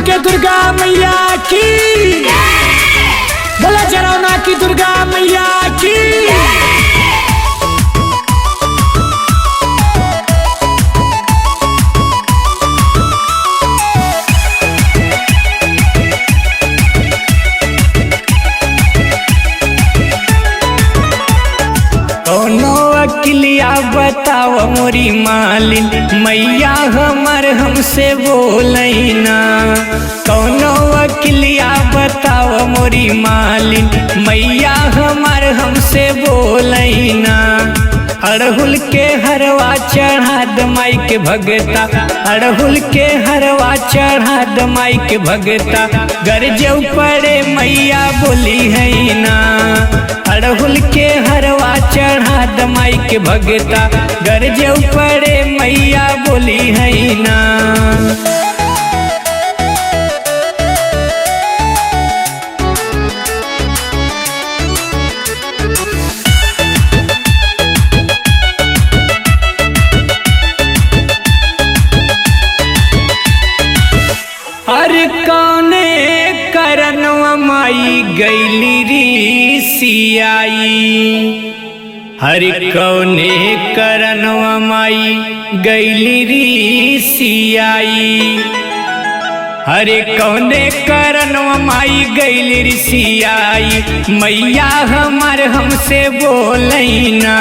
के दुर्गा मैया की, बोला जरौना की दुर्गा मैया की। कौनो अकिलिया बताव मोरी मालिन, मैया हमर हमसे बोलैना। कौनो अकिलिया बताव मोरी मालिन, मैया हमर हमसे बोलैना। अड़हुल के हरवा चढ़ा द माई के भगता, अड़हुल के हरवा चढ़ा द माई के भगता। गरजौ पड़े मैया बोली है ना, अड़हुल के हरवा चढ़ा द माई के भगता। गरजौ पड़े मैया बोली है ना। अरे कौने करनवा माई गैली री सियाई, हरे कौने करनवा माई गैली री सियाई। हरे कौने करनवा माई गैली री सियाई, मैया हमार हमसे बोलैना।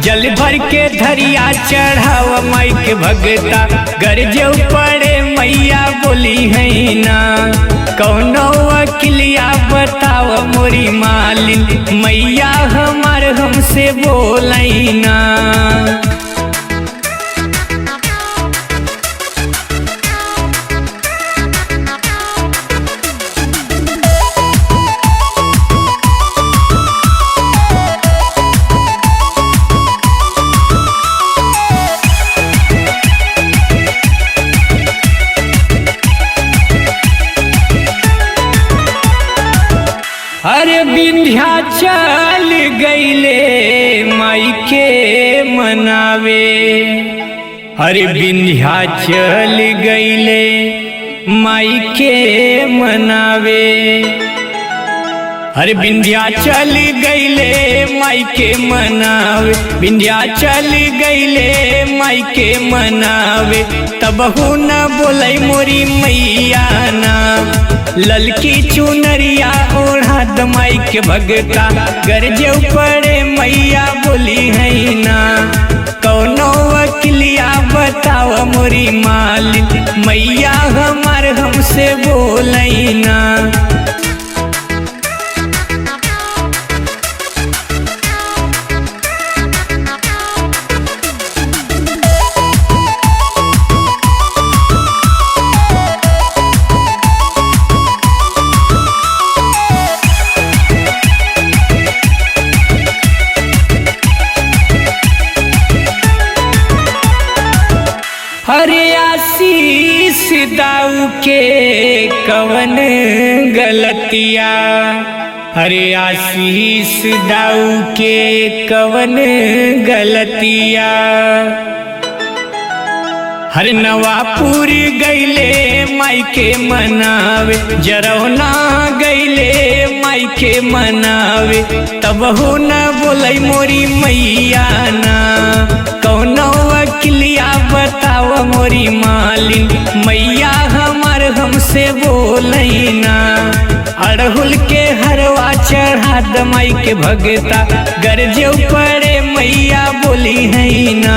जल भर के धरिया चढ़ाव माई के भगता, गरजौ पड़े मैया बोली है ना। कौनो अकिलिया बताव मोरी मालिन, मैया हमार हमसे बोलैना। अरे विंध्याचल गईले माई के मनावे, अरे विंध्याचल गईले माई के मनावे। अरे विंध्याचल गईले माई के मनावे, विंध्याचल गईले माई के मनावे। तबहु न बोलै मोरी मैया ना, ललकी चुनरिया ओढ़ा द माई के भगता। गरजौ पड़े मैया बोली है ना। कौनो अकिलिया बताव मोरी मालिन, मैया हमार हमसे बोलैना। हरे आशीष दाऊ के कवन गलतिया, हरे आशीष दाऊ के कवन गलतिया। हर नवापुर गईले माई के मनावे, जरौना गईले माई के मनावे। तबहु न बोलै मोरी मैया ना। कौनो अकिलिया बताव मोरी मालिन, मैया हमार हमसे बोलैना। अड़हुल के हरवा चढ़ा द माई के भगता, गरजौ पड़े मैया बोली है ना।